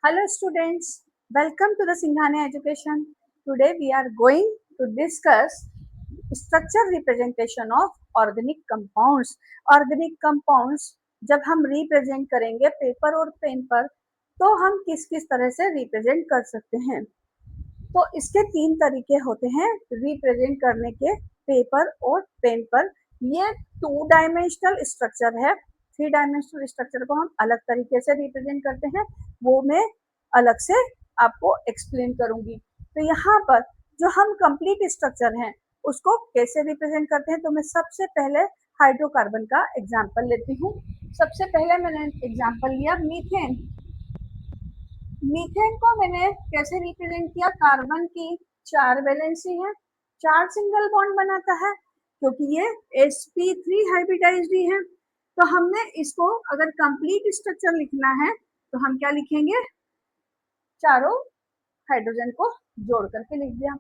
Hello students, welcome to the Singhania Education. Today we are going to discuss structure representation of organic compounds. Organic compounds जब हम represent करेंगे paper और pen पर तो हम किस किस तरह से रिप्रेजेंट कर सकते हैं। तो इसके तीन तरीके होते हैं रिप्रेजेंट करने के पेपर और पेन पर। ये 2 डायमेंशनल स्ट्रक्चर है। 3 डायमेंशनल स्ट्रक्चर को हम अलग तरीके से रिप्रेजेंट करते हैं, वो मैं अलग से आपको एक्सप्लेन करूंगी। तो यहाँ पर जो हम कंप्लीट स्ट्रक्चर हैं उसको कैसे रिप्रेजेंट करते हैं, तो मैं सबसे पहले हाइड्रोकार्बन का एग्जाम्पल लेती हूँ। सबसे पहले मैंने एग्जाम्पल लिया मीथेन। मीथेन को मैंने कैसे रिप्रेजेंट किया, कार्बन की 4 वैलेंसी है, 4 सिंगल बॉन्ड बनाता है क्योंकि ये sp3 हाइब्रिडाइज्ड है। तो हमने इसको अगर कंप्लीट स्ट्रक्चर लिखना है तो हम क्या लिखेंगे, चारों हाइड्रोजन को जोड़ करके लिख दिया।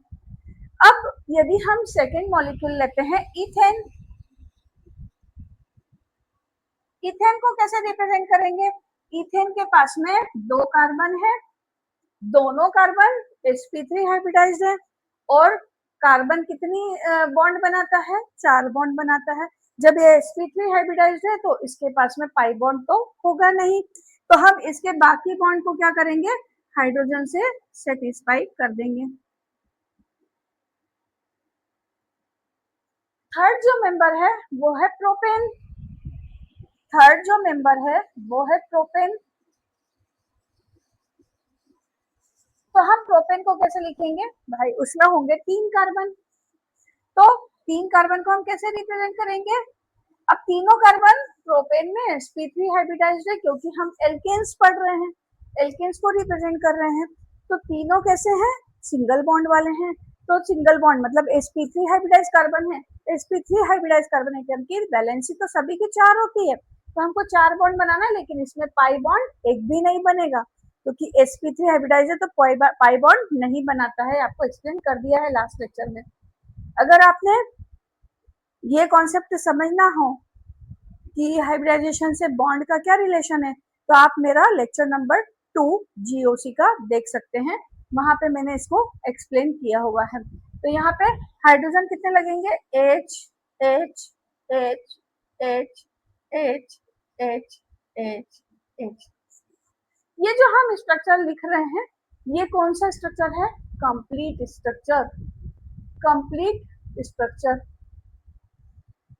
अब यदि हम सेकेंड मॉलिक्यूल लेते हैं इथेन, इथेन को कैसे रिप्रेजेंट करेंगे। इथेन के पास में 2 कार्बन है, दोनों कार्बन sp3 हाइब्रिडाइज्ड है और कार्बन कितनी बॉन्ड बनाता है, 4 बॉन्ड बनाता है। जब ये sp3 हाइब्रिडाइज्ड है तो इसके पास में पाई बॉन्ड तो होगा नहीं, तो हम इसके बाकी बॉन्ड को क्या करेंगे, हाइड्रोजन से सेटिस्फाई कर देंगे। थर्ड जो मेंबर है वो है प्रोपेन। थर्ड जो मेंबर है वो है प्रोपेन। तो हम प्रोपेन को कैसे लिखेंगे भाई, उसमें होंगे 3 कार्बन। तो 3 कार्बन को हम कैसे रिप्रेजेंट करेंगे, अब तीनों कार्बन प्रोपेन में sp3 हाइब्रिडाइज्ड है क्योंकि हम एल्केन्स पढ़ रहे हैं, एल्केन्स को रिप्रेजेंट कर रहे हैं। तो तीनों कैसे हैं, सिंगल बॉन्ड वाले हैं। तो सिंगल बॉन्ड मतलब sp3 हाइब्रिडाइज्ड कार्बन है, sp3 हाइब्रिडाइज्ड कार्बन एटम की वैलेंसी तो सभी की 4 होती है, तो हमको 4 बॉन्ड बनाना है, लेकिन इसमें पाई बॉन्ड एक भी नहीं बनेगा क्योंकि sp3 हाइब्रिडाइज्ड है तो पाई बॉन्ड नहीं बनाता है। आपको एक्सप्लेन कर दिया है लास्ट लेक्चर में। अगर आपने ये कॉन्सेप्ट समझना हो कि हाइब्रिडाइजेशन से बॉन्ड का क्या रिलेशन है, तो आप मेरा लेक्चर नंबर 2 जीओसी का देख सकते हैं, वहां पे मैंने इसको एक्सप्लेन किया हुआ है। तो यहाँ पे हाइड्रोजन कितने लगेंगे, H H H H H H H H। ये जो हम स्ट्रक्चर लिख रहे हैं ये कौन सा स्ट्रक्चर है, कंप्लीट स्ट्रक्चर। कंप्लीट स्ट्रक्चर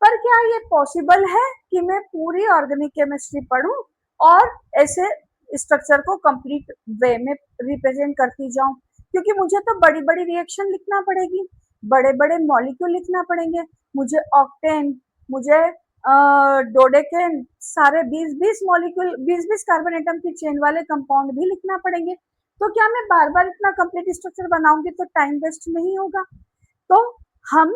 पर क्या ये पॉसिबल है कि मैं पूरी ऑर्गेनिक केमिस्ट्री पढूं और ऐसे स्ट्रक्चर को कंप्लीट वे में रिप्रेजेंट करती जाऊं, क्योंकि मुझे तो बड़ी बड़ी रिएक्शन लिखना पड़ेगी, बड़े बड़े मॉलिक्यूल लिखना पड़ेंगे, मुझे ऑक्टेन, मुझे डोडेकेन, सारे 20-20 मॉलिक्यूल 20-20 कार्बन एटम की चेन वाले कंपाउंड भी लिखना पड़ेंगे। तो क्या मैं बार बार इतना कंप्लीट स्ट्रक्चर बनाऊंगी तो टाइम वेस्ट नहीं होगा। तो हम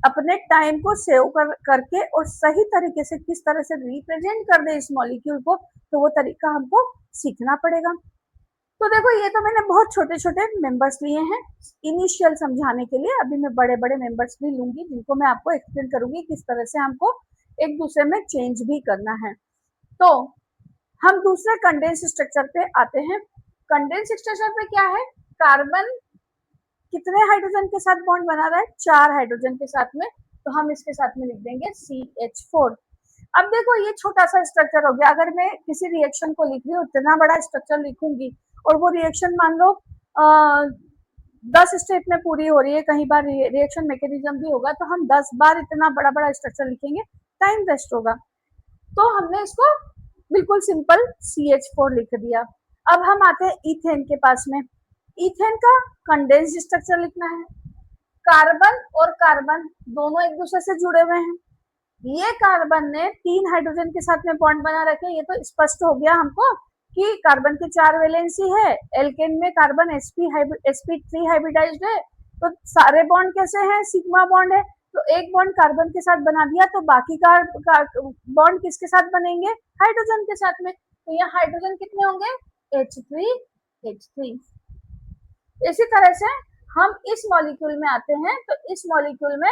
अपने टाइम को सेव करके और सही तरीके से किस तरह से रिप्रेजेंट कर दे इस मॉलिक्यूल को, तो वो तरीका हमको सीखना पड़ेगा। तो देखो ये तो मैंने बहुत छोटे छोटे मेंबर्स लिए हैं इनिशियल समझाने के लिए, अभी मैं बड़े बड़े मेंबर्स भी लूंगी जिनको मैं आपको एक्सप्लेन करूंगी किस तरह से हमको एक दूसरे में चेंज भी करना है। तो हम दूसरे कंडेंस स्ट्रक्चर पे आते हैं। कंडेंस स्ट्रक्चर पे क्या है, कार्बन कितने हाइड्रोजन के साथ बॉन्ड बना रहा है, 4 हाइड्रोजन के साथ में, तो हम इसके साथ में लिख देंगे CH4। अब देखो ये छोटा सा स्ट्रक्चर हो गया, अगर मैं किसी रिएक्शन को लिख रही हूँ इतना बड़ा स्ट्रक्चर लिखूंगी और वो रिएक्शन मान लो 10 स्टेप में पूरी हो रही है, कहीं बार रिएक्शन मैकेनिज्म भी होगा, तो हम 10 बार इतना बड़ा बड़ा स्ट्रक्चर लिखेंगे, टाइम वेस्ट होगा। तो हमने इसको बिल्कुल सिंपल CH4 लिख दिया। अब हम आते हैं इथेन के पास में। इथेन का कंडेंस स्ट्रक्चर लिखना है, कार्बन और कार्बन दोनों एक दूसरे से जुड़े हुए हैं, ये कार्बन ने 3 हाइड्रोजन के साथ में बॉन्ड बना रखे, ये तो स्पष्ट हो गया हमको कि कार्बन की 4 वैलेंसी है, एल्केन में कार्बन sp3 हाइब्रिडाइज्ड है, तो सारे बॉन्ड कैसे हैं, सिग्मा बॉन्ड है, तो एक बॉन्ड कार्बन के साथ बना दिया, तो बाकी का बॉन्ड किसके साथ बनेंगे, हाइड्रोजन के साथ में। तो यहाँ हाइड्रोजन कितने होंगे, H3H3। इसी तरह से हम इस मॉलिक्यूल में आते हैं, तो इस मॉलिक्यूल में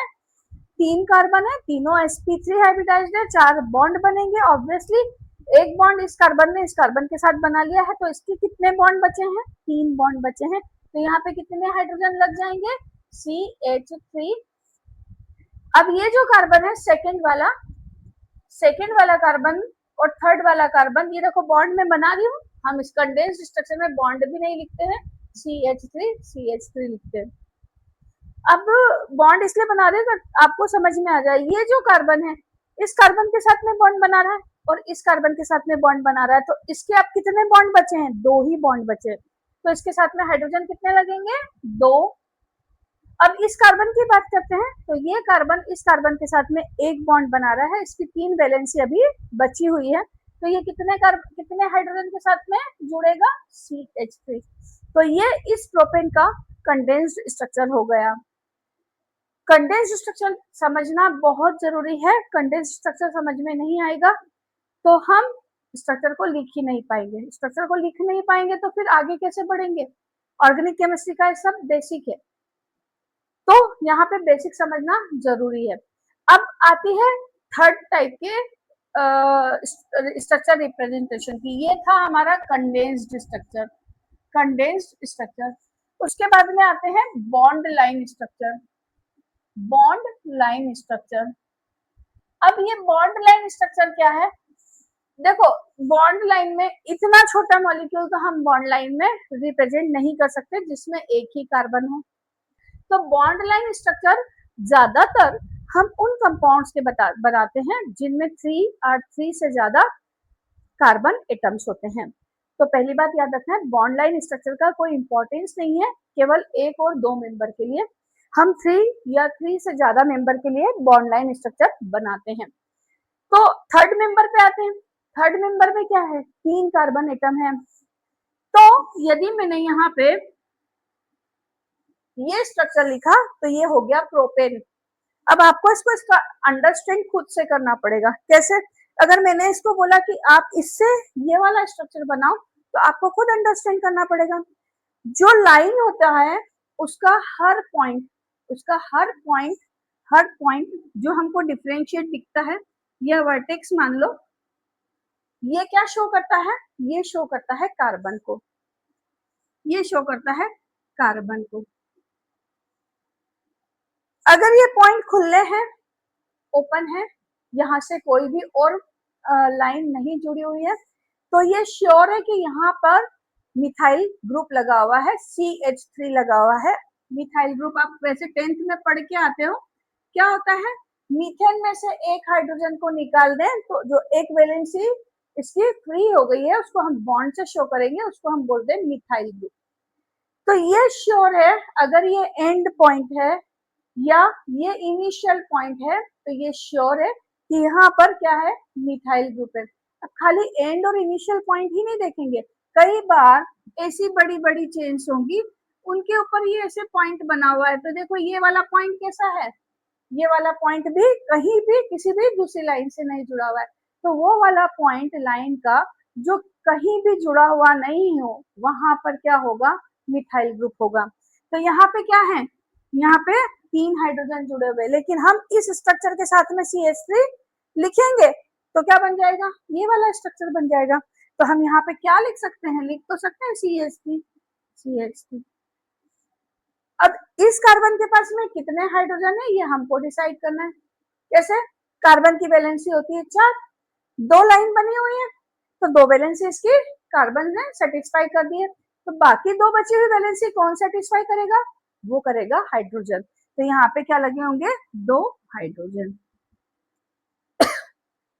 3 कार्बन है, तीनों sp3 हाइब्रिडाइज्ड है, 4 बॉन्ड बनेंगे ऑब्वियसली, एक बॉन्ड इस कार्बन ने इस कार्बन के साथ बना लिया है, तो इसके कितने बॉन्ड बचे हैं? 3 बॉन्ड बचे हैं। तो यहाँ पे कितने हाइड्रोजन लग जाएंगे? CH3। अब ये जो कार्बन है सेकेंड वाला कार्बन और थर्ड वाला कार्बन, ये देखो बॉन्ड में बना रही हूँ, हम इस कंडेंस्ड स्ट्रक्चर में बॉन्ड भी नहीं लिखते हैं, CH3 लिखते हैं। अब बॉन्ड इसलिए बना रहे हैं आपको समझ में आ जाए, ये जो कार्बन है इस कार्बन के साथ में बॉन्ड बना रहा है और इस कार्बन के साथ में बॉन्ड बना रहा है, तो इसके अब कितने बॉन्ड बचे हैं? 2 ही बॉन्ड बचे। तो इसके साथ में हाइड्रोजन कितने लगेंगे? 2। अब इस कार्बन की बात करते हैं, तो ये कार्बन इस कार्बन के साथ में एक बॉन्ड बना रहा है, इसकी 3 वैलेंसी अभी बची हुई है, तो ये कितने हाइड्रोजन के साथ में जुड़ेगा? CH3। तो ये इस प्रोपेन का कंडेंस्ड स्ट्रक्चर हो गया। कंडेंस्ड स्ट्रक्चर समझना बहुत जरूरी है, कंडेंस्ड स्ट्रक्चर समझ में नहीं आएगा तो हम स्ट्रक्चर को लिख ही नहीं पाएंगे। स्ट्रक्चर को लिख नहीं पाएंगे तो फिर आगे कैसे बढ़ेंगे? ऑर्गेनिक केमिस्ट्री का सब बेसिक है, तो यहाँ पे बेसिक समझना जरूरी है। अब आती है थर्ड टाइप के स्ट्रक्चर रिप्रेजेंटेशन की। ये था हमारा कंडेंस्ड स्ट्रक्चर। उसके बाद में आते हैं बॉन्ड लाइन स्ट्रक्चर। अब ये बॉन्ड लाइन स्ट्रक्चर क्या है? देखो, बॉन्ड लाइन में इतना छोटा मॉलिक्यूल तो हम बॉन्ड लाइन में रिप्रेजेंट नहीं कर सकते जिसमें एक ही कार्बन हो। तो बॉन्ड लाइन स्ट्रक्चर ज्यादातर हम उन कंपाउंड्स के बनाते हैं जिनमें 3 से ज्यादा कार्बन एटम्स होते हैं। तो पहली बात याद रखना है, बॉन्ड लाइन स्ट्रक्चर का कोई इंपॉर्टेंस नहीं है, केवल 1 और 2 मेंबर के लिए हम 3 या 3 से ज्यादा मेंबर के लिए बॉन्ड लाइन स्ट्रक्चर बनाते हैं। तो थर्ड मेंबर पे आते हैं। थर्ड मेंबर में क्या है? 3 कार्बन एटम है। तो यदि मैंने यहाँ पे ये स्ट्रक्चर लिखा तो ये हो गया प्रोपेन। अब आपको इसको अंडरस्टैंड खुद से करना पड़ेगा। कैसे? अगर मैंने इसको बोला कि आप इससे ये वाला स्ट्रक्चर बनाओ, तो आपको खुद अंडरस्टैंड करना पड़ेगा। जो लाइन होता है उसका हर पॉइंट जो हमको डिफरेंशिएट दिखता है, यह वर्टेक्स मान लो, ये क्या शो करता है? ये शो करता है कार्बन को, अगर ये पॉइंट खुले हैं, ओपन है, यहाँ से कोई भी और लाइन नहीं जुड़ी हुई है, तो ये श्योर है कि यहाँ पर मिथाइल ग्रुप लगा हुआ है, CH3 लगा हुआ है। मिथाइल ग्रुप आप वैसे 10th में पढ़ के आते हो, क्या होता है? मीथेन में से एक हाइड्रोजन को निकाल दें तो जो एक वैलेंसी इसकी फ्री हो गई है उसको हम बॉन्ड से शो करेंगे, उसको हम बोलते हैं मिथाइल ग्रुप। तो ये श्योर है, अगर ये एंड पॉइंट है या ये इनिशियल पॉइंट है, तो ये श्योर है कि यहाँ पर क्या है? मिथाइल ग्रुप है। अब खाली एंड और इनिशियल पॉइंट ही नहीं देखेंगे, कई बार ऐसी बड़ी बड़ी चेन्स होंगी उनके ऊपर ये ऐसे पॉइंट बना हुआ है, तो देखो ये वाला पॉइंट कैसा है? ये वाला पॉइंट भी कहीं भी किसी भी दूसरी लाइन से नहीं जुड़ा हुआ है, तो वो वाला पॉइंट लाइन का जो कहीं भी जुड़ा हुआ नहीं हो, वहां पर क्या होगा? मिथाइल ग्रुप होगा। तो यहाँ पे क्या है? यहाँ पे 3 हाइड्रोजन जुड़े हुए, लेकिन हम इस स्ट्रक्चर के साथ में CH3 लिखेंगे तो क्या बन जाएगा? ये वाला स्ट्रक्चर बन जाएगा। तो हम यहाँ पे क्या लिख सकते हैं? लिख तो सकते हैं CH3। अब इस कार्बन के पास में कितने हाइड्रोजन है ये हमको डिसाइड करना है। कैसे? कार्बन की वैलेंसी होती है 4, 2 लाइन बनी हुई है, तो 2 वैलेंसी इसकी कार्बन ने सेटिस्फाई कर दी है, तो बाकी 2 बची हुई वैलेंसी कौन सेटिस्फाई करेगा? वो करेगा हाइड्रोजन। तो यहाँ पे क्या लगे होंगे? 2 हाइड्रोजन।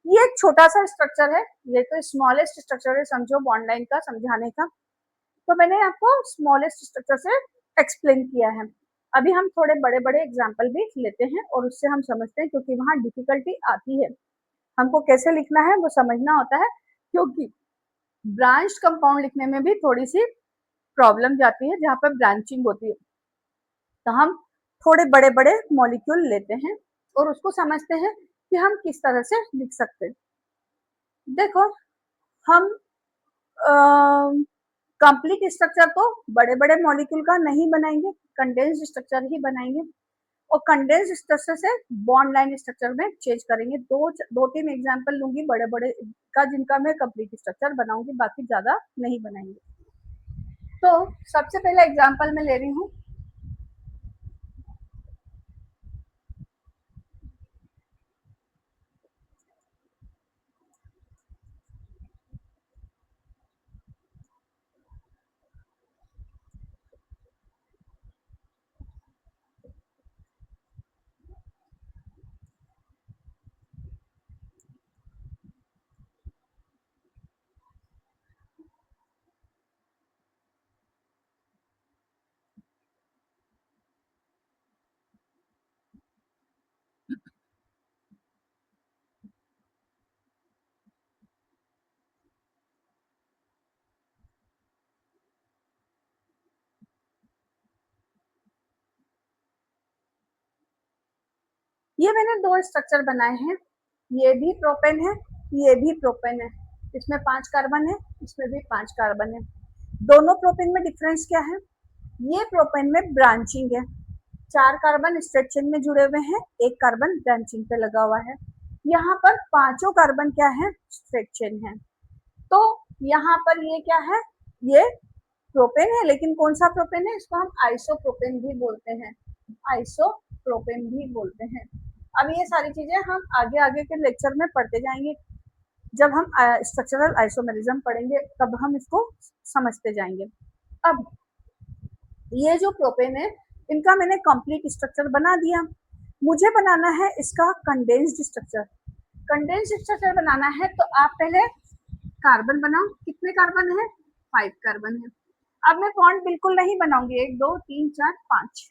ये एक छोटा सा स्ट्रक्चर है, ये तो स्मॉलेस्ट स्ट्रक्चर है समझो बॉन्ड लाइन का समझाने का, तो मैंने आपको स्मॉलेस्ट स्ट्रक्चर से एक्सप्लेन किया है। अभी हम थोड़े बड़े बड़े एग्जाम्पल भी लेते हैं और उससे हम समझते हैं, क्योंकि वहां डिफिकल्टी आती है, हमको कैसे लिखना है वो समझना होता है, क्योंकि ब्रांच कंपाउंड लिखने में भी थोड़ी सी प्रॉब्लम जाती है जहां पर ब्रांचिंग होती है, तो हम थोड़े बड़े बड़े मॉलिक्यूल लेते हैं और उसको समझते हैं कि हम किस तरह से लिख सकते हैं। देखो, हम कंप्लीट स्ट्रक्चर तो बड़े बड़े मॉलिक्यूल का नहीं बनाएंगे, कंडेंस्ड स्ट्रक्चर ही बनाएंगे। और कंडेंस स्ट्रक्चर से बॉन्ड लाइन स्ट्रक्चर में चेंज करेंगे। दो तीन एग्जांपल लूंगी बड़े बड़े का, जिनका मैं कंप्लीट स्ट्रक्चर बनाऊंगी, बाकी ज्यादा नहीं बनाएंगे। तो सबसे पहले एग्जांपल मैं ले रही हूँ, ये मैंने दो स्ट्रक्चर बनाए हैं, ये भी प्रोपेन है, ये भी प्रोपेन है। इसमें 5 कार्बन है, इसमें भी 5 कार्बन है। दोनों प्रोपेन में डिफरेंस क्या है? ये प्रोपेन में ब्रांचिंग है, 4 कार्बन स्ट्रेट चेन में जुड़े हुए हैं, 1 कार्बन ब्रांचिंग पे लगा हुआ है। यहाँ पर पांचों कार्बन क्या है? स्ट्रेट चेन है। तो यहाँ पर ये क्या है? ये प्रोपेन है, लेकिन कौन सा प्रोपेन है? इसको हम आइसोप्रोपेन भी बोलते हैं, आइसोप्रोपेन भी बोलते हैं। अब ये सारी चीजें हम आगे आगे के लेक्चर में पढ़ते जाएंगे, जब हम स्ट्रक्चरल आइसोमेरिज्म पढ़ेंगे तब हम इसको समझते जाएंगे। अब ये जो प्रोपेन है, इनका मैंने कंप्लीट स्ट्रक्चर बना दिया। मुझे बनाना है इसका कंडेंस्ड स्ट्रक्चर। कंडेंस्ड स्ट्रक्चर बनाना है तो आप पहले कार्बन बनाओ। कितने कार्बन है? 5 कार्बन है। अब मैं बॉन्ड बिल्कुल नहीं बनाऊंगी, 1 2 3 4 5।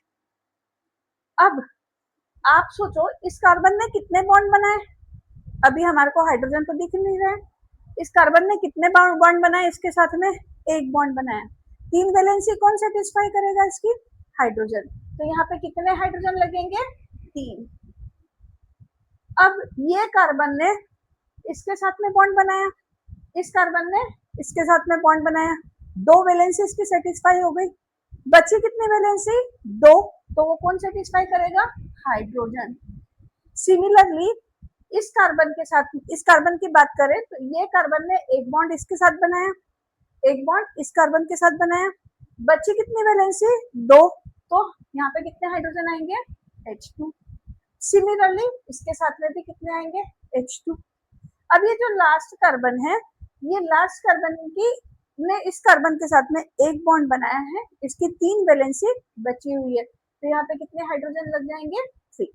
अब आप सोचो इस कार्बन ने कितने बॉन्ड बनाए? अभी हमारे को हाइड्रोजन तो दिख नहीं रहा है। इस कार्बन ने कितने बॉन्ड बनाए? इसके साथ में 1 बॉन्ड बनाया। 3 वैलेंसी कौन सेटिस्फाई करेगा इसकी? हाइड्रोजन। तो यहाँ पे कितने हाइड्रोजन लगेंगे? 3। अब ये कार्बन ने इसके साथ में बॉन्ड बनाया, इस कार्बन ने इसके साथ में बॉन्ड बनाया, 2 वैलेंसी इसकी सेटिस्फाई हो गई। बची कितनी वैलेंसी? 2। तो वो कौन सेटिस्फाई करेगा? हाइड्रोजन। सिमिलरली इस कार्बन के साथ, इस कार्बन की बात करें तो ये कार्बन ने 1 बॉन्ड इसके साथ बनाया, 1 बॉन्ड इस कार्बन के साथ बनाया। बची कितनी वैलेंसी? 2। तो यहाँ पे कितने हाइड्रोजन आएंगे? H2। सिमिलरली इसके साथ में भी कितने आएंगे? H2। अब ये जो लास्ट कार्बन है, ये लास्ट कार्बन की ने इस कार्बन के साथ में 1 बॉन्ड बनाया है, इसकी 3 वैलेंसी बची हुई है, तो यहाँ पे कितने हाइड्रोजन लग जाएंगे? 3।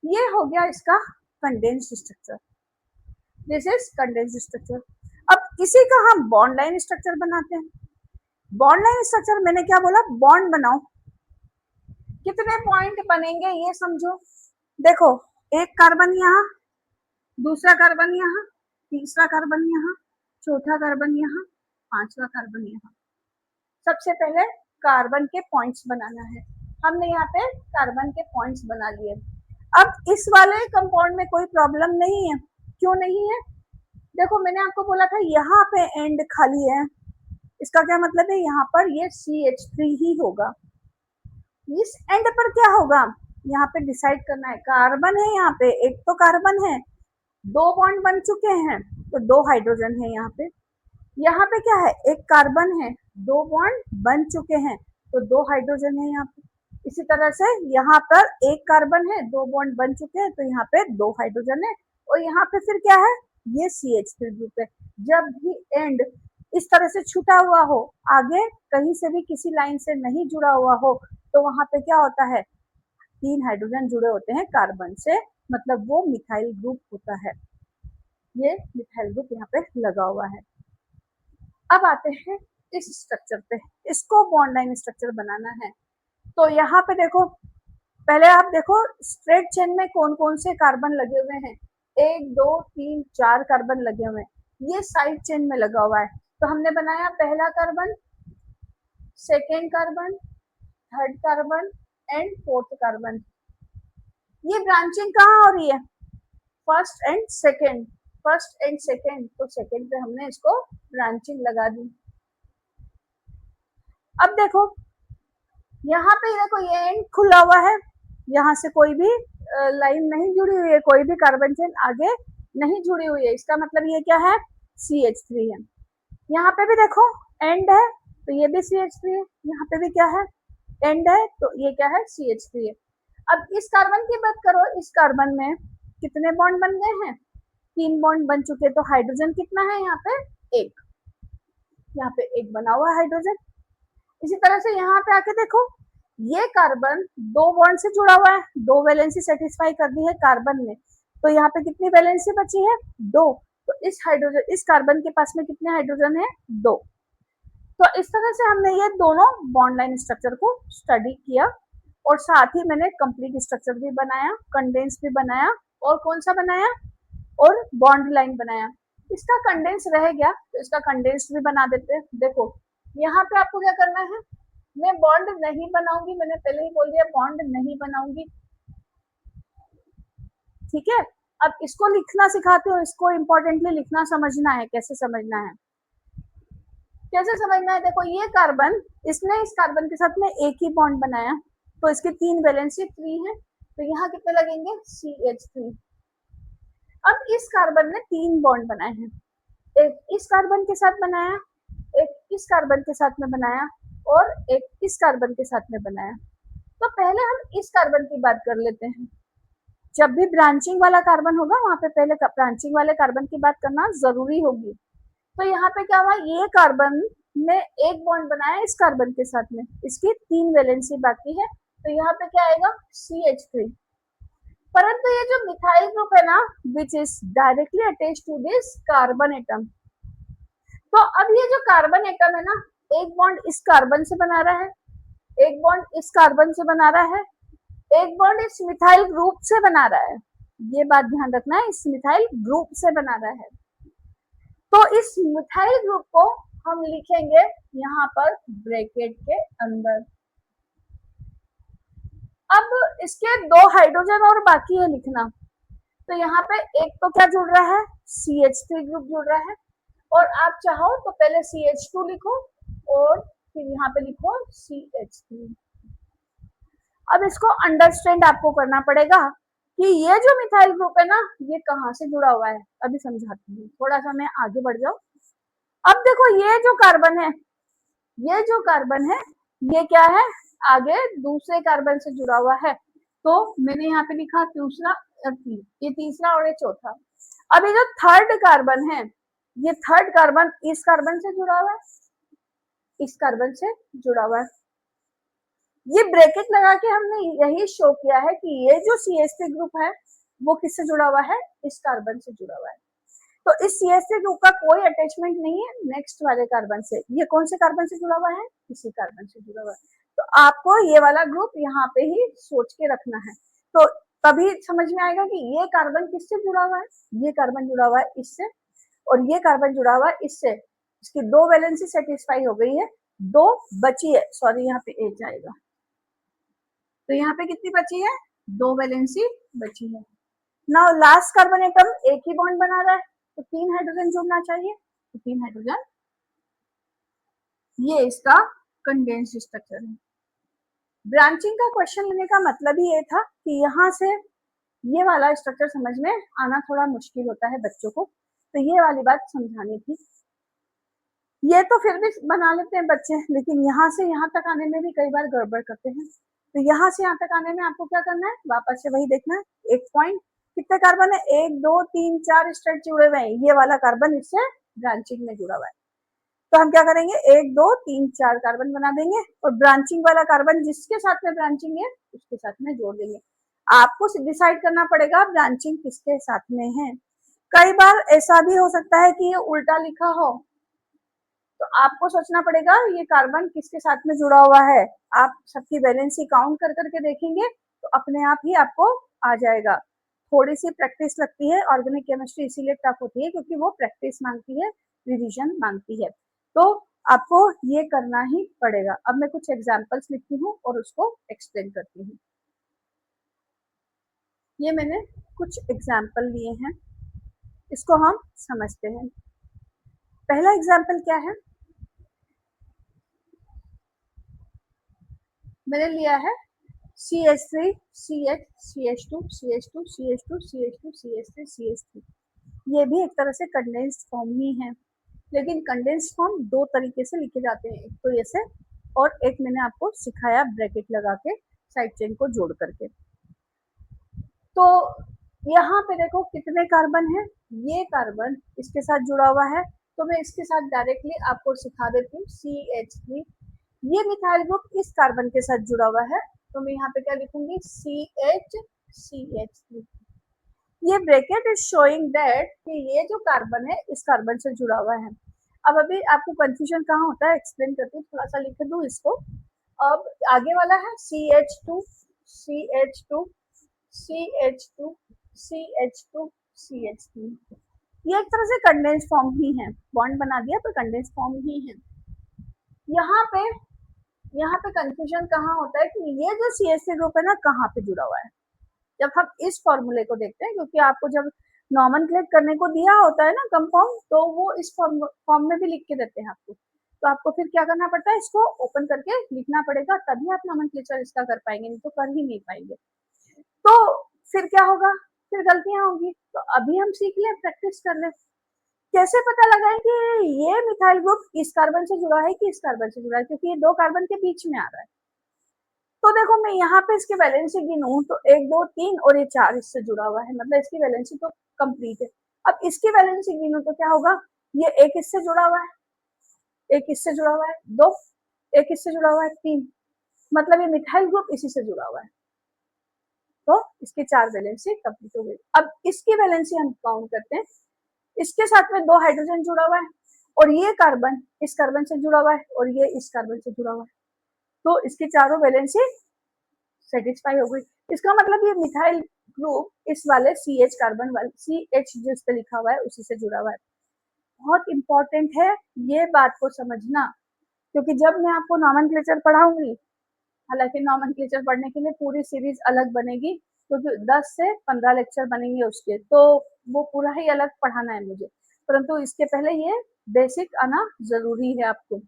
ये हो गया इसका condensed structure. This is condensed structure. अब इसी का हम बॉन्ड लाइन स्ट्रक्चर बनाते हैं। बॉन्ड लाइन स्ट्रक्चर मैंने क्या बोला? बॉन्ड बनाओ। कितने पॉइंट बनेंगे ये समझो। देखो, एक कार्बन यहाँ, दूसरा कार्बन यहाँ, तीसरा कार्बन यहाँ, चौथा कार्बन यहाँ, पांचवा कार्बन यहाँ। सबसे पहले कार्बन के पॉइंट्स बनाना है। हमने यहाँ पे कार्बन के पॉइंट्स बना लिए। अब इस वाले कंपाउंड में कोई प्रॉब्लम नहीं है। क्यों नहीं है? देखो, मैंने आपको बोला था यहाँ पे एंड खाली है, इसका क्या मतलब है? यहाँ पर ये CH3 ही होगा। इस एंड पर क्या होगा? यहाँ पे डिसाइड करना है। कार्बन है यहाँ पे, एक तो कार्बन है, 2 बॉन्ड बन चुके हैं, तो 2 हाइड्रोजन है यहाँ पे। यहाँ पे क्या है? एक कार्बन है, 2 बॉन्ड बन चुके हैं, तो 2 हाइड्रोजन है यहाँ पे। इसी तरह से यहाँ पर एक कार्बन है, 2 बॉन्ड बन चुके हैं, तो यहाँ पे 2 हाइड्रोजन है, और यहाँ पे फिर क्या है? ये CH3 ग्रुप है। जब भी एंड इस तरह से छूटा हुआ हो, आगे कहीं से भी किसी लाइन से नहीं जुड़ा हुआ हो, तो वहां पे क्या होता है? 3 हाइड्रोजन जुड़े होते हैं कार्बन से, मतलब वो मिथाइल ग्रुप होता है। ये मिथाइल ग्रुप यहाँ पे लगा हुआ है। अब आते हैं इस स्ट्रक्चर पे, इसको बॉन्ड लाइन स्ट्रक्चर बनाना है। तो यहाँ पे देखो, पहले आप देखो स्ट्रेट चेन में कौन कौन से कार्बन लगे हुए हैं। 1 2 3 4 कार्बन लगे हुए हैं, ये साइड चेन में लगा हुआ है। तो हमने बनाया पहला carbon, second carbon, third carbon and fourth carbon. ये ब्रांचिंग कहाँ हो रही है? First and second, first and second, तो सेकेंड पे हमने इसको ब्रांचिंग लगा दी। अब देखो यहाँ पे, देखो ये एंड खुला हुआ है, यहाँ से कोई भी लाइन नहीं जुड़ी हुई है, कोई भी कार्बन चेन आगे नहीं जुड़ी हुई है, इसका मतलब ये क्या है, CH3 है। यहाँ पे भी देखो एंड है, तो ये भी CH3 है, यहाँ पे भी क्या है, एंड है, तो ये क्या है, CH3 है। अब इस कार्बन की बात करो, इस कार्बन में कितने बॉन्ड बन गए हैं, 3 बॉन्ड बन चुके, तो हाइड्रोजन कितना है यहाँ पे, 1, यहाँ पे 1 बना हुआ हाइड्रोजन। इसी तरह से यहाँ पे आके देखो, ये कार्बन 2 बॉन्ड से जुड़ा हुआ है, 2 वैलेंसी सेटिस्फाई कर दी है कार्बन ने, तो यहाँ पे कितनी वैलेंसी बची है, 2, तो इस हाइड्रोजन, इस कार्बन के पास में कितने हाइड्रोजन है, 2। तो इस तरह से हमने ये दोनों बॉन्ड लाइन स्ट्रक्चर को स्टडी किया, और साथ ही मैंने कंप्लीट स्ट्रक्चर भी बनाया, कंडेंस भी बनाया, और कौन सा बनाया, और बॉन्ड लाइन बनाया। इसका कंडेंस रह गया, तो इसका कंडेंस भी बना देते हैं। देखो यहाँ पे आपको क्या करना है, मैं बॉन्ड नहीं बनाऊंगी, मैंने पहले ही बोल दिया बॉन्ड नहीं बनाऊंगी, ठीक है। अब इसको लिखना सिखाती हूँ, इसको इंपॉर्टेंटली लिखना समझना है, कैसे समझना है, कैसे समझना है। देखो ये कार्बन, इसने इस कार्बन के साथ में एक ही बॉन्ड बनाया, तो इसकी 3 वैलेंसी 3 है, तो यहाँ कितने लगेंगे, CH3। अब इस कार्बन ने 3 बॉन्ड बनाए हैं, एक इस कार्बन के साथ बनाया, एक इस कार्बन के साथ में बनाया, और एक इस कार्बन के साथ में बनाया। तो पहले हम इस कार्बन की बात कर लेते हैं। जब भी ब्रांचिंग वाला कार्बन होगा, वहां पे पहले ब्रांचिंग वाले कार्बन की बात करना जरूरी होगी। तो यहाँ पे क्या हुआ, ये कार्बन ने एक बॉन्ड बनाया इस कार्बन के साथ में, इसकी 3 वैलेंसी बाकी है, तो यहाँ पे क्या आएगा, CH3। परंतु ये जो मिथाइल ग्रुप है ना, which is directly attached to this carbon atom, तो अब ये जो कार्बन एटम है ना, एक बॉन्ड इस कार्बन से बना रहा है, एक बॉन्ड इस कार्बन से बना रहा है, एक बॉन्ड इस मिथाइल ग्रुप से बना रहा है, ये बात ध्यान रखना है, इस मिथाइल ग्रुप से बना रहा है। तो इस मिथाइल ग्रुप को हम लिखेंगे यहाँ पर ब्रैकेट के अंदर। अब इसके 2 हाइड्रोजन और बाकी है लिखना, तो यहाँ पे एक तो क्या जुड़ रहा है, CH3 ग्रुप जुड़ रहा है, और आप चाहो तो पहले CH2 लिखो और फिर यहाँ पे लिखो CH3। अब इसको अंडरस्टैंड आपको करना पड़ेगा कि ये जो मिथाइल ग्रुप है ना, ये कहाँ से जुड़ा हुआ है, अभी समझाती हूँ, थोड़ा सा मैं आगे बढ़ जाऊं। अब देखो ये जो कार्बन है, ये जो कार्बन है, ये क्या है, आगे दूसरे कार्बन से जुड़ा हुआ है, तो मैंने यहाँ पे लिखा दूसरा, ये तीसरा और ये चौथा। अब ये जो थर्ड कार्बन है, ये थर्ड कार्बन इस कार्बन से जुड़ा हुआ है, इस कार्बन से जुड़ा हुआ है। ये ब्रैकेट लगा के हमने यही शो किया है कि ये जो CH3 ग्रुप है वो किससे जुड़ा हुआ है, इस कार्बन से जुड़ा हुआ है। तो इस CH3 ग्रुप का कोई अटैचमेंट नहीं है नेक्स्ट वाले कार्बन से, ये कौन से कार्बन से जुड़ा हुआ है, इसी कार्बन से जुड़ा हुआ है। तो आपको ये वाला ग्रुप यहाँ पे ही सोच के रखना है, तो तभी समझ में आएगा कि ये कार्बन किससे जुड़ा हुआ है, ये कार्बन जुड़ा हुआ है इससे, और ये कार्बन जुड़ा हुआ है इससे, इसकी 2 वैलेंसी सेटिस्फाई हो गई है, 2 बची है, सॉरी यहाँ पे 1 जाएगा, तो यहाँ पे कितनी बची है, 2 वैलेंसी बची है। नाउ लास्ट कार्बन एटम एक ही बॉन्ड बना रहा है, तो 3 हाइड्रोजन जुड़ना चाहिए, तो 3 हाइड्रोजन, ये इसका कंडेंस्ड स्ट्रक्चर है। ब्रांचिंग का क्वेश्चन लेने का मतलब ही ये था कि यहाँ से ये वाला स्ट्रक्चर समझ में आना थोड़ा मुश्किल होता है बच्चों को, तो ये वाली बात समझानी थी। ये तो फिर भी बना लेते हैं बच्चे, लेकिन यहाँ से यहाँ तक आने में भी कई बार गड़बड़ करते हैं, तो यहाँ से यहाँ तक आने में आपको क्या करना है, वापस से वही देखना है, एक पॉइंट, कितने कार्बन है, 1 2 3 4 स्ट्रेट जुड़े हुए हैं, ये वाला कार्बन इससे ब्रांचिंग में जुड़ा हुआ है, तो हम क्या करेंगे, 1 2 3 4 कार्बन बना देंगे, और ब्रांचिंग वाला कार्बन जिसके साथ में ब्रांचिंग है उसके साथ में जोड़ देंगे। आपको डिसाइड करना पड़ेगा ब्रांचिंग किसके साथ में है। कई बार ऐसा भी हो सकता है कि ये उल्टा लिखा हो, तो आपको सोचना पड़ेगा ये कार्बन किसके साथ में जुड़ा हुआ है, आप सबकी वैलेंसी काउंट कर करके देखेंगे तो अपने आप ही आपको आ जाएगा। थोड़ी सी प्रैक्टिस लगती है, ऑर्गेनिक केमिस्ट्री इसीलिए टफ होती है क्योंकि वो प्रैक्टिस मांगती है, रिवीजन मांगती है, तो आपको ये करना ही पड़ेगा। अब मैं कुछ एग्जांपल्स लिखती हूँ और उसको एक्सप्लेन करती हूँ। ये मैंने कुछ एग्जाम्पल लिए हैं, इसको हम समझते हैं। पहला एग्जाम्पल क्या है, मैंने लिया है CH3 CH CH2 CH2 CH2 CH2 CH3 CH3, ये भी एक तरह से कंडेंस्ड फॉर्म ही है, लेकिन कंडेंस्ड फॉर्म दो तरीके से लिखे जाते हैं, एक तो ऐसे और एक मैंने आपको सिखाया ब्रैकेट लगा के साइड चेन को जोड़ करके। तो यहाँ पे देखो कितने कार्बन है, ये कार्बन इसके साथ जुड़ा हुआ है, तो मैं इसके साथ डायरेक्टली आपको सिखा देती हूँ CH3, ये मिथाइल ग्रुप इस कार्बन के साथ जुड़ा हुआ है, तो मैं यहाँ पे क्या लिखूंगी CH3। ये ब्रैकेट इज शोइंग दैट कि ये जो कार्बन है इस कार्बन से जुड़ा हुआ है। अब अभी आपको कंफ्यूजन कहाँ होता है, एक्सप्लेन करती हूँ, थोड़ा सा लिख दूँ इसको। अब आगे वाला है CH2 CH2 CH2 CH2 CH3, ये एक तरह से कंडेंस फॉर्म ही है, बॉन्ड बना दिया पर कंडेंस फॉर्म ही है। यहाँ पे कंफ्यूजन कहाँ होता है कि ये जो CH3 ग्रुप है ना कहाँ पे जुड़ा हुआ है, जब हम इस फॉर्मूले को देखते हैं, क्योंकि आपको जब नॉमेनक्लेट करने को दिया होता है ना कंपाउंड, तो वो इस फॉर्म में भी लिख के देते हैं आपको, तो आपको फिर क्या करना पड़ता है, इसको ओपन करके लिखना पड़ेगा, तभी आप नॉमेनक्लेचर इसका कर पाएंगे, नहीं तो कर ही नहीं पाएंगे। तो फिर क्या होगा, फिर गलतियां होंगी, तो अभी हम सीख ले, प्रैक्टिस कर ले, कैसे पता लगाएं कि ये मिथाइल ग्रुप इस कार्बन से जुड़ा है कि इस कार्बन से जुड़ा है, क्योंकि ये दो कार्बन के बीच में आ रहा है। तो देखो मैं यहाँ पे इसकी वैलेंसी गिनूं तो 1 2 3 और ये 4 इससे जुड़ा हुआ है, मतलब इसकी वैलेंसी तो कंप्लीट है। अब इसकी वैलेंसी गिनूं तो क्या होगा, ये एक इससे जुड़ा हुआ है, एक इससे जुड़ा हुआ है 2, एक इससे जुड़ा हुआ है 3, मतलब ये मिथाइल ग्रुप इसी से जुड़ा हुआ है, तो इसकी 4 वैलेंसी कंप्लीट हो गई। अब इसकी वैलेंसी हम काउंट करते हैं, इसके साथ में 2 हाइड्रोजन जुड़ा हुआ है, और ये कार्बन इस कार्बन से जुड़ा हुआ है, और ये इस कार्बन से जुड़ा हुआ है, तो इसकी चारों वैलेंसी सेटिस्फाई हो गई। इसका मतलब ये मिथाइल ग्रुप इस वाले CH कार्बन वाले CH जिस पे लिखा हुआ है उसी से जुड़ा हुआ है। बहुत इंपॉर्टेंट है ये बात को समझना, क्योंकि जब मैं आपको नॉमेनक्लेचर पढ़ाऊंगी, हालांकि नॉमेनक्लेचर पढ़ने के लिए पूरी सीरीज अलग बनेगी, क्योंकि 10 से 15 लेक्चर बनेंगे उसके, तो वो पूरा ही अलग पढ़ाना है मुझे, परंतु इसके पहले ये बेसिक आना जरूरी है आपको।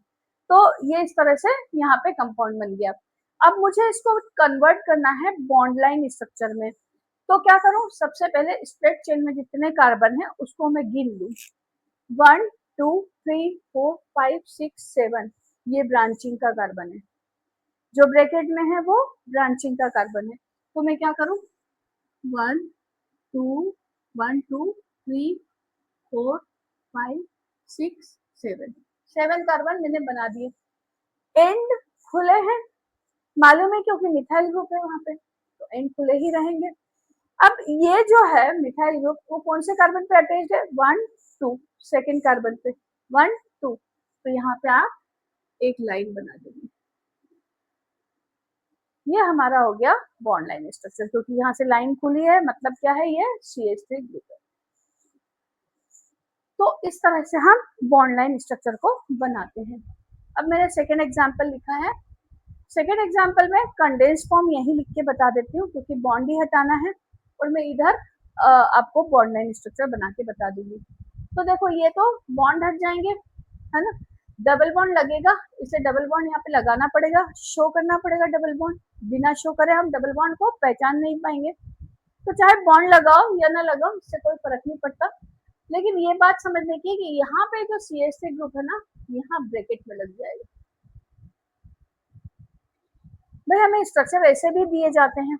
तो ये इस तरह से यहाँ पे कंपाउंड बन गया। अब मुझे इसको कन्वर्ट करना है बॉन्ड लाइन स्ट्रक्चर में, तो क्या करूं, सबसे पहले स्ट्रेट चेन में जितने कार्बन है उसको मैं गिन लूं, 1 2 3 4 5 6 7, ये ब्रांचिंग का कार्बन है, जो ब्रैकेट में है वो ब्रांचिंग का कार्बन है, तो मैं क्या करूं, 1 2 1 2 3 4 5 6 7, 7 कार्बन मैंने बना दिए, एंड खुले हैं, मालूम है क्योंकि मिथाइल ग्रुप है वहां पे, तो एंड खुले ही रहेंगे। अब ये जो है मिथाइल ग्रुप वो कौन से कार्बन पे अटैच्ड है, 1 2, सेकेंड कार्बन पे 1 2, तो यहाँ पे आप एक लाइन बना देंगे, ये हमारा हो गया बॉन्ड लाइन स्ट्रक्चर, क्योंकि यहाँ से लाइन खुली है, मतलब क्या है, ये CH3 ग्रुप है। तो इस तरह से हम बॉन्ड लाइन स्ट्रक्चर को बनाते हैं। अब मैंने सेकेंड एग्जाम्पल लिखा है, सेकेंड एग्जाम्पल में कंडेंस फॉर्म यही लिख के बता देती हूँ, क्योंकि बॉन्ड ही हटाना है, और मैं इधर आपको बॉन्ड लाइन स्ट्रक्चर बना के बता दूंगी। तो देखो ये तो बॉन्ड हट जाएंगे, है ना, डबल बॉन्ड लगेगा, इसे डबल बॉन्ड यहाँ पे लगाना पड़ेगा, शो करना पड़ेगा डबल बॉन्ड, बिना शो करे हम डबल बॉन्ड को पहचान नहीं पाएंगे, तो चाहे बॉन्ड लगाओ या ना लगाओ इससे कोई फर्क नहीं पड़ता, लेकिन ये बात समझने की कि यहाँ पे जो CH3 ग्रुप है ना, यहाँ ब्रैकेट में लग जाएगा। भाई हमें स्ट्रक्चर ऐसे भी दिए जाते हैं,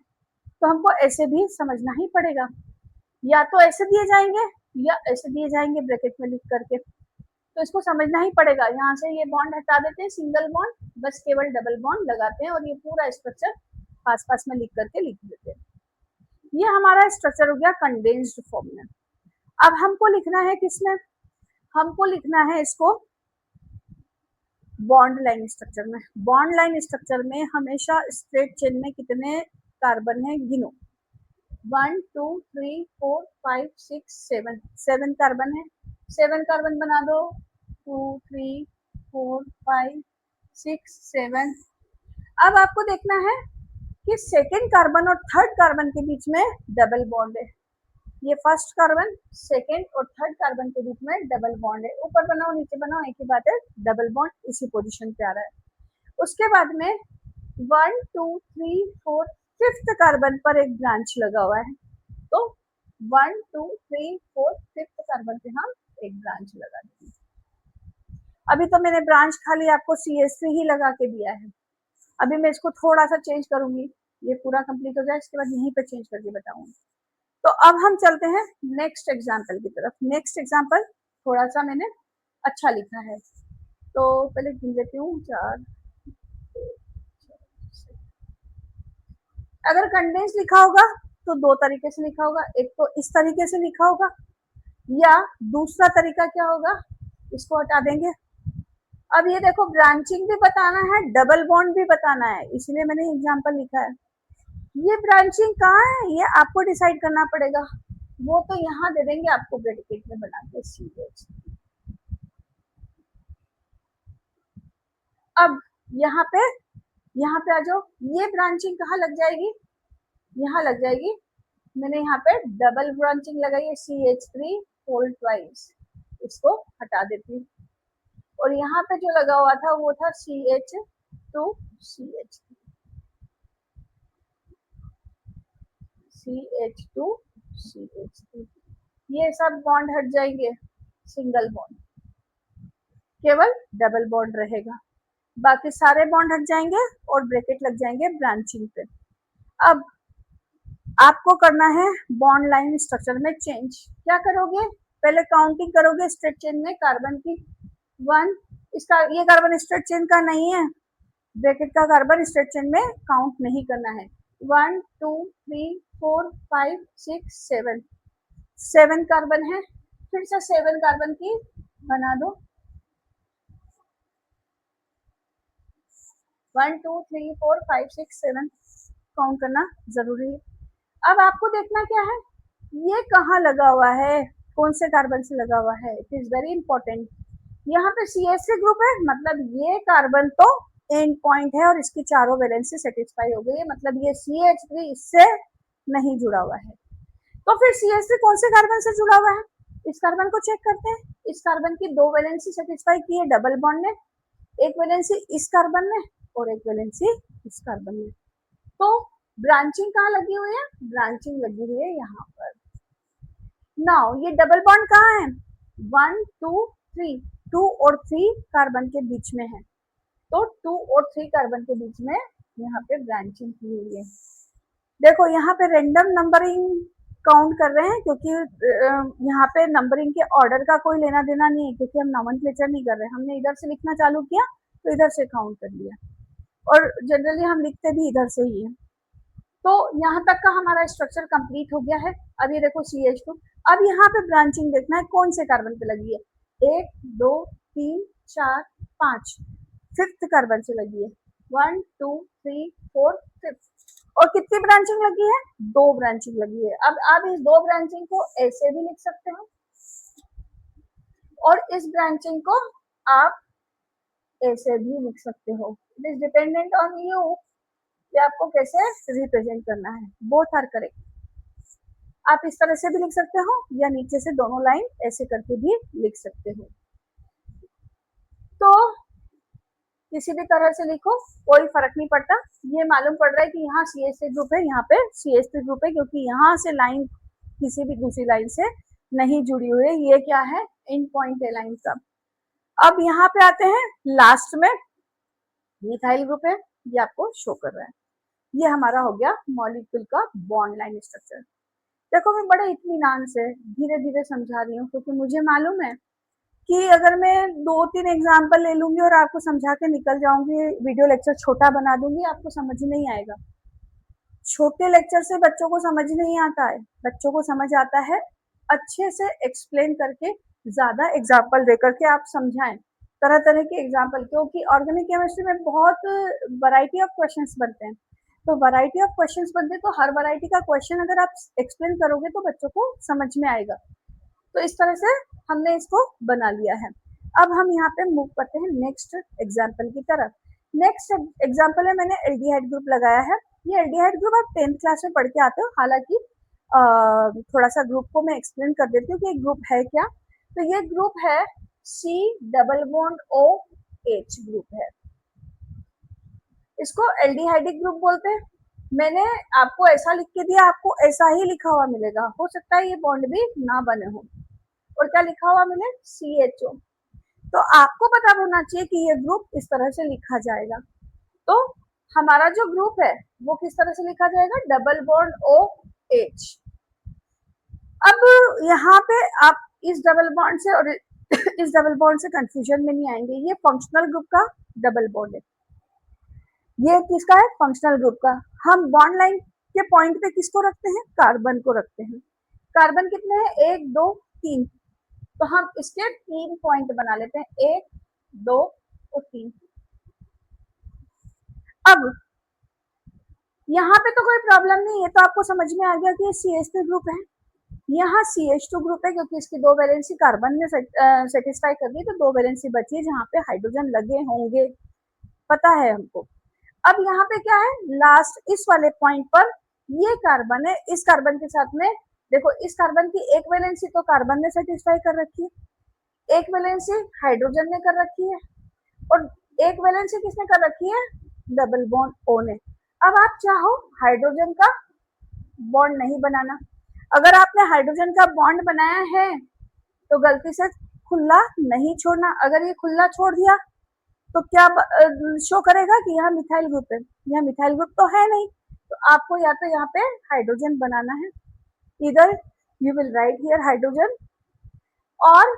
तो हमको ऐसे भी समझना ही पड़ेगा, या तो ऐसे दिए जाएंगे या ऐसे दिए जाएंगे ब्रैकेट में लिख करके, तो इसको समझना ही पड़ेगा। यहाँ से ये बॉन्ड हटा देते हैं, सिंगल बॉन्ड, बस केवल डबल बॉन्ड लगाते हैं, और ये पूरा स्ट्रक्चर पास पास में लिख करके लिख देते हैं। ये हमारा स्ट्रक्चर हो गया कंडेंस्ड फॉर्म में। अब हमको लिखना है किसमें, हमको लिखना है इसको बॉन्ड लाइन स्ट्रक्चर में। बॉन्ड लाइन स्ट्रक्चर में हमेशा स्ट्रेट चेन में कितने कार्बन है गिनो, 1 2 3 4 5 6 7, 7 कार्बन है, 7 कार्बन बना दो, 2 3 4 5 6 7। अब आपको देखना है कि सेकेंड कार्बन और थर्ड कार्बन के बीच में डबल बॉन्ड है, ये फर्स्ट कार्बन सेकेंड और थर्ड कार्बन के बीच में डबल बॉन्ड है, ऊपर बनाओ नीचे बनाओ एक ही बात है, डबल बॉन्ड इसी पोजीशन पे आ रहा है। उसके बाद में 1 2 3 4 फिफ्थ कार्बन पर एक ब्रांच लगा हुआ है, तो 1 2 3 4 फिफ्थ कार्बन पे हम एक ब्रांच लगा देंगे। अभी तो मैंने ब्रांच खाली आपको CH3 ही लगा के दिया है, अभी मैं इसको थोड़ा सा चेंज करूंगी, ये पूरा कंप्लीट हो जाए, इसके बाद यहीं पे चेंज करके बताऊंगी। तो अब हम चलते हैं नेक्स्ट एग्जाम्पल की तरफ। नेक्स्ट एग्जाम्पल थोड़ा सा मैंने अच्छा लिखा है, तो पहले गिन लेती हूँ 4। अगर कंडेंस लिखा होगा तो दो तरीके से लिखा होगा, एक तो इस तरीके से लिखा होगा, या दूसरा तरीका क्या होगा, इसको हटा देंगे। अब ये देखो ब्रांचिंग भी बताना है, डबल बॉन्ड भी बताना है, इसलिए मैंने एग्जाम्पल लिखा है। ये ब्रांचिंग कहाँ है ये आपको डिसाइड करना पड़ेगा, वो तो यहाँ दे देंगे आपको ब्रैकेट में बना के CH। अब यहाँ पे आ जाओ, ये ब्रांचिंग कहाँ लग जाएगी, यहाँ लग जाएगी। मैंने यहाँ पे डबल ब्रांचिंग लगाई है CH3 होल ट्वाइस, इसको हटा देती हूँ। और यहाँ पे जो लगा हुआ था वो था CH2 CH2 ये सब बॉन्ड हट जाएंगे, सिंगल बॉन्ड, केवल डबल बॉन्ड रहेगा, बाकी सारे बॉन्ड हट जाएंगे और ब्रैकेट लग जाएंगे ब्रांचिंग पे। अब आपको करना है बॉन्ड लाइन स्ट्रक्चर में चेंज। क्या करोगे, पहले काउंटिंग करोगे स्ट्रेट चेन में कार्बन की, 1, इसका ये कार्बन स्ट्रेट चेन का नहीं है, ब्रैकेट का कार्बन स्ट्रेट चेन में काउंट नहीं करना है। 1 2 3 4 5 6 7 7 कार्बन है, फिर से 7 कार्बन की बना दो, 1 2 3 4 5 6 7 काउंट करना जरूरी है। अब आपको देखना क्या है, ये कहाँ लगा हुआ है, कौन से कार्बन से लगा हुआ है, इट इज वेरी इंपॉर्टेंट। यहाँ पे CH3 ग्रुप है, मतलब ये कार्बन तो एंड पॉइंट है और इसकी चारों वैलेंसी सेटिस्फाई हो गई है, मतलब ये CH3 इससे नहीं जुड़ा हुआ है। तो फिर CH3 कौन से कार्बन से जुड़ा हुआ है, इस कार्बन को चेक करते हैं। इस कार्बन की दो वैलेंसी सेटिस्फाई की है डबल बॉन्ड ने, एक वैलेंसी इस कार्बन में और एक वैलेंसी इस कार्बन में। तो ब्रांचिंग कहाँ लगी हुई है, ब्रांचिंग लगी हुई है यहाँ पर। नाउ ये डबल बॉन्ड कहाँ है, 1 2 3, 2 और 3 कार्बन के बीच में है, तो 2 और 3 कार्बन के बीच में यहाँ पे ब्रांचिंग की हुई है। देखो यहाँ पे रैंडम नंबरिंग काउंट कर रहे हैं, क्योंकि यहाँ पे नंबरिंग के ऑर्डर का कोई लेना देना नहीं है, क्योंकि हम नॉमेनक्लेचर नहीं कर रहे, हमने इधर से लिखना चालू किया तो इधर से काउंट कर लिया, और जनरली हम लिखते भी इधर से ही है। तो यहाँ तक का हमारा स्ट्रक्चर कंप्लीट हो गया है। अब ये देखो CH2, अब यहाँ पे ब्रांचिंग देखना है कौन से कार्बन पे लगी है, 1 2 3 4 5, फिफ्थ कार्बन से लगी है, 1 2 3 4 5, और कितनी ब्रांचिंग लगी है, 2 ब्रांचिंग लगी है। अब आप इस 2 ब्रांचिंग को ऐसे भी लिख सकते हो और इस ब्रांचिंग को आप ऐसे भी लिख सकते हो, it is dependent on you कि आपको कैसे रिप्रेजेंट करना है, बोथ आर करेक्ट। आप इस तरह से भी लिख सकते हो या नीचे से दोनों लाइन ऐसे करके भी लिख सकते हो, तो किसी भी तरह से लिखो कोई फर्क नहीं पड़ता। ये मालूम पड़ रहा है कि यहाँ CH3 ग्रुप है, यहाँ पे CH3 ग्रुप है, क्योंकि यहाँ से लाइन किसी भी दूसरी लाइन से नहीं जुड़ी हुई है, ये क्या है, इन पॉइंट है लाइन का। अब यहाँ पे आते हैं लास्ट में, मिथाइल ग्रुप है, ये आपको शो कर रहा है, ये हमारा हो गया मॉलिक्यूल का बॉन्ड लाइन स्ट्रक्चर। देखो मैं बड़े इत्मीनान से धीरे धीरे समझा रही हूँ, क्योंकि मुझे मालूम है कि अगर मैं 2-3 एग्जाम्पल ले लूंगी और आपको समझा के निकल जाऊंगी, वीडियो लेक्चर छोटा बना दूंगी, आपको समझ नहीं आएगा। छोटे लेक्चर से बच्चों को समझ नहीं आता है, बच्चों को समझ आता है अच्छे से एक्सप्लेन करके, ज्यादा एग्जाम्पल देकर के आप समझाएं, तरह तरह के एग्जाम्पल, क्योंकि ऑर्गेनिक केमिस्ट्री में बहुत वैरायटी ऑफ क्वेश्चंस बनते हैं। तो वैरायटी ऑफ क्वेश्चंस बनते हैं, तो हर वैरायटी का क्वेश्चन अगर आप एक्सप्लेन करोगे तो बच्चों को समझ में आएगा। तो इस तरह से हमने इसको बना लिया है। अब हम यहाँ पे मूव करते हैं नेक्स्ट एग्जाम्पल की तरफ। नेक्स्ट एग्जाम्पल है, मैंने एल्डिहाइड ग्रुप लगाया है। ये एल्डिहाइड ग्रुप आप 10th क्लास में पढ़ के आते हो, हालांकि थोड़ा सा ग्रुप को मैं एक्सप्लेन कर देती हूँ कि ग्रुप है क्या। तो ये ग्रुप है C double bond OH group है, इसको एल्डिहाइडिक ग्रुप बोलते हैं। मैंने आपको ऐसा लिख के दिया, आपको ऐसा ही लिखा हुआ मिलेगा, हो सकता है ये बॉन्ड भी ना बने हो। और क्या लिखा हुआ मिले, CHO। तो आपको पता होना चाहिए कि ये ग्रुप इस तरह से लिखा जाएगा। तो हमारा जो ग्रुप है वो किस तरह से लिखा जाएगा, डबल बॉन्ड OH। अब यहाँ पे आप इस डबल बॉन्ड से और इस डबल बॉन्ड से कंफ्यूजन में नहीं आएंगे, ये फंक्शनल ग्रुप का डबल बॉन्ड है। ये किसका है, फंक्शनल ग्रुप का। हम बॉन्ड लाइन के पॉइंट पे किसको रखते हैं, कार्बन को रखते हैं। कार्बन कितने हैं, 1 2 3। तो हम इसके 3 पॉइंट बना लेते हैं, 1 2 और 3। अब यहाँ पे तो कोई प्रॉब्लम नहीं है, तो आपको समझ में आ गया कि ये CH3 ग्रुप है। यहाँ CH2 ग्रुप है क्योंकि इसकी 2 वैलेंसी कार्बन ने सेटिस्फाई कर दी, तो 2 वैलेंसी बची है जहाँ पे हाइड्रोजन लगे होंगे, पता है हमको। अब यहाँ पे क्या है, लास्ट इस वाले पॉइंट पर ये कार्बन है, इस कार्बन के साथ में देखो, इस कार्बन की एक वैलेंसी तो कार्बन ने सेटिस्फाई कर रखी है, एक वैलेंसी हाइड्रोजन ने कर रखी है, और एक वैलेंसी किसने कर रखी है, डबल बॉन्ड O ने। अब आप चाहो हाइड्रोजन का बॉन्ड नहीं बनाना, अगर आपने हाइड्रोजन का बॉन्ड बनाया है तो गलती से खुला नहीं छोड़ना। अगर ये खुला छोड़ दिया तो क्या शो करेगा कि यहाँ मिथाइल ग्रुप है, यहाँ मिथाइल ग्रुप तो है नहीं। तो आपको या तो यहाँ पे हाइड्रोजन बनाना है, इधर you will write here hydrogen, और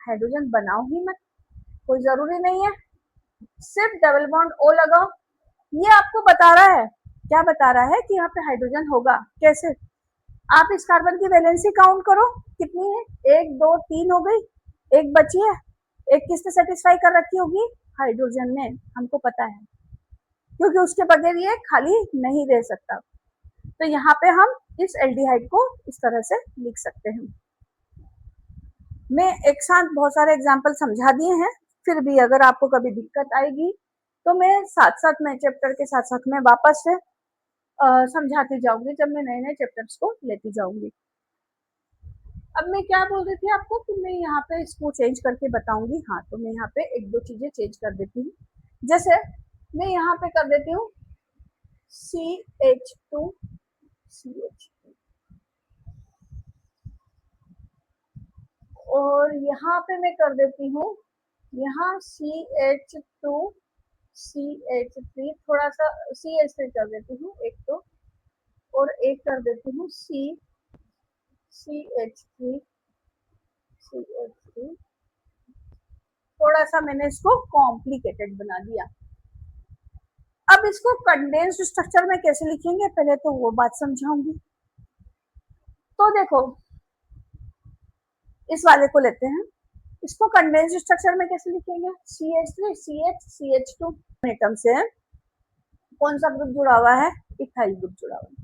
हाइड्रोजन बनाओ ही मत, कोई जरूरी नहीं है, सिर्फ डबल बॉन्ड O लगाओ। ये आपको बता रहा है, क्या बता रहा है कि यहाँ पे हाइड्रोजन होगा। कैसे, आप इस कार्बन की वैलेंसी काउंट करो, कितनी है, 1 2 3 हो गई, एक बची है, एक किसने सेटिस्फाई कर रखी होगी, हाइड्रोजन ने, हमको पता है, क्योंकि उसके बगैर ये खाली नहीं रह सकता। तो यहाँ पे हम इस एल्डिहाइड को इस तरह से लिख सकते हैं। मैं एक साथ बहुत सारे एग्जाम्पल समझा दिए हैं, फिर भी अगर आपको कभी दिक्कत आएगी तो मैं साथ साथ में चैप्टर के साथ साथ में वापस से समझाती जाऊंगी, जब मैं नए नए चैप्टर्स को लेती जाऊंगी। अब मैं क्या बोल रही थी आपको कि मैं यहाँ पे इसको चेंज करके बताऊंगी। हाँ, तो मैं यहाँ पे एक दो चीजें चेंज कर देती हूँ, जैसे मैं यहाँ पे कर देती हूँ CH2 CH2, और यहाँ पे मैं कर देती हूँ यहाँ CH2 CH3, थोड़ा सा CH3 कर देती हूँ एक तो, और एक कर देती हूँ CH3 CH3। थोड़ा सा मैंने इसको कॉम्प्लिकेटेड बना दिया। अब इसको कंडेंस्ड स्ट्रक्चर में कैसे लिखेंगे, पहले तो वो बात समझाऊंगी। तो देखो, इस वाले को लेते हैं, इसको कंडेंस्ड स्ट्रक्चर में कैसे लिखेंगे, CH3 CH CH2 एटम से कौन सा ग्रुप जुड़ा हुआ है, इथाइल ग्रुप जुड़ा हुआ है।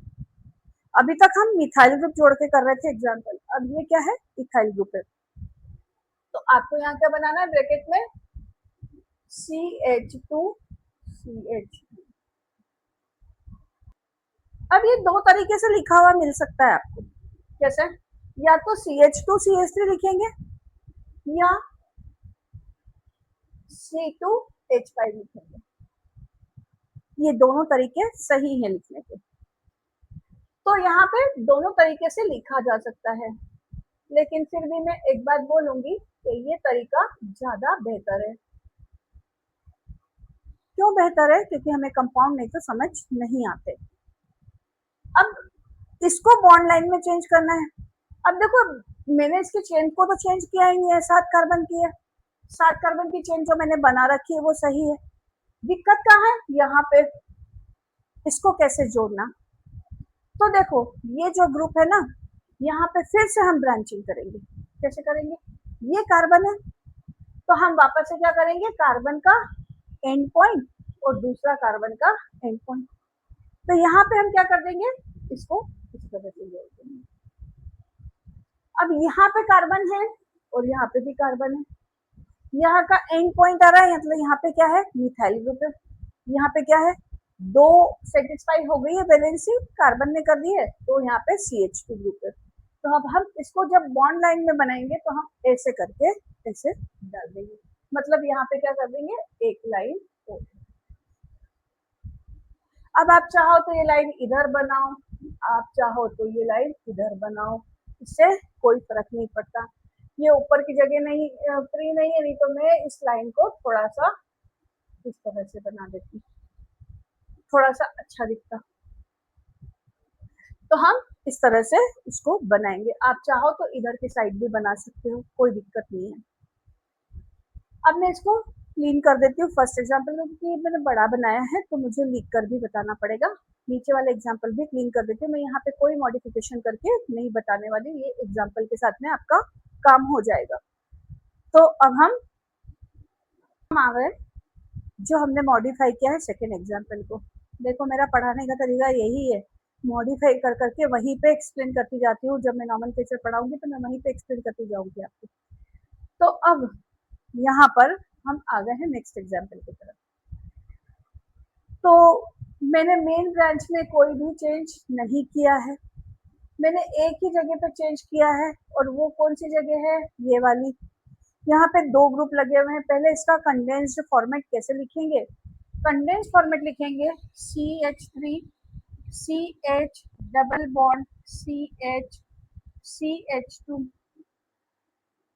अभी तक हम मिथाइल ग्रुप जोड़ के कर रहे थे एग्जाम्पल, अब ये क्या है, इथाइल ग्रुप है। तो आपको यहाँ क्या बनाना है, ब्रैकेट में CH2 CH2। अब ये दो तरीके से लिखा हुआ मिल सकता है आपको, कैसे, या तो CH2 CH3 लिखेंगे या C2H5 लिखेंगे, ये दोनों तरीके सही है लिखने के। तो यहाँ पे दोनों तरीके से लिखा जा सकता है, लेकिन फिर भी मैं एक बात बोलूंगी कि ये तरीका ज्यादा बेहतर है। क्यों बेहतर है, क्योंकि हमें कंपाउंड नहीं तो समझ नहीं आते। अब इसको बॉन्ड लाइन में चेंज करना है। अब देखो, मैंने इसके चेन को तो चेंज किया ही नहीं है, 7 कार्बन की है, 7 कार्बन की चेन जो मैंने बना रखी है वो सही है। दिक्कत कहाँ है, यहाँ पे इसको कैसे जोड़ना। तो देखो, ये जो ग्रुप है ना, यहाँ पे फिर से हम ब्रांचिंग करेंगे। कैसे करेंगे, ये कार्बन है तो हम वापस से क्या करेंगे, कार्बन का एंड पॉइंट और दूसरा कार्बन का एंड पॉइंट। तो यहाँ पे हम क्या कर देंगे, इसको इस तरह से जोड़ देंगे। अब यहाँ पे कार्बन है और यहाँ पे भी कार्बन है, यहाँ का एंड पॉइंट आ रहा है, मतलब यहाँ पे क्या है, मिथाइल ग्रुप है। यहाँ पे क्या है, दो सेटिस्फाई हो गई है वैलेंसी, कार्बन ने कर दी है, तो यहाँ पे CH2 ग्रुप है। तो अब हम इसको जब बॉन्ड लाइन में बनाएंगे तो हम ऐसे करके ऐसे डाल देंगे, मतलब यहाँ पे क्या कर देंगे, एक लाइन। अब आप चाहो तो ये लाइन इधर बनाओ, आप चाहो तो ये लाइन इधर बनाओ, इससे कोई फर्क नहीं पड़ता। ये ऊपर की जगह नहीं फ्री नहीं है, नहीं तो मैं इस लाइन को थोड़ा सा इस तरह से बना देती, थोड़ा सा अच्छा दिखता। तो हम इस तरह से इसको बनाएंगे। आप चाहो तो इधर की साइड भी बना सकते हो, कोई दिक्कत नहीं है। अब मैं इसको क्लीन कर देती हूँ फर्स्ट एग्जाम्पल में, क्योंकि मैंने बड़ा बनाया है तो मुझे लिख कर भी बताना पड़ेगा। नीचे वाला एग्जाम्पल भी क्लीन कर देती हूँ। मैं यहाँ पे कोई मॉडिफिकेशन करके नहीं बताने वाली, ये एग्जाम्पल के साथ में आपका काम हो जाएगा। तो अब हम आ गए जो हमने मॉडिफाई किया है सेकेंड एग्जाम्पल को। देखो मेरा पढ़ाने का तरीका यही है, मॉडिफाई कर करके वहीं पे एक्सप्लेन करती जाती हूँ। जब मैं नॉमेनक्लेचर पढ़ाऊंगी तो मैं वहीं पे एक्सप्लेन करती जाऊंगी आपको। तो अब यहाँ पर हम आ गए हैं नेक्स्ट एग्जाम्पल की तरफ। तो मैंने मेन ब्रांच में कोई भी चेंज नहीं किया है, मैंने एक ही जगह पे चेंज किया है, और वो कौन सी जगह है, ये वाली। यहाँ पे दो ग्रुप लगे हुए हैं। पहले इसका कंडेंस्ड फॉर्मेट कैसे लिखेंगे, कंडेंस्ड फॉर्मेट लिखेंगे CH3 CH double bond CH CH2।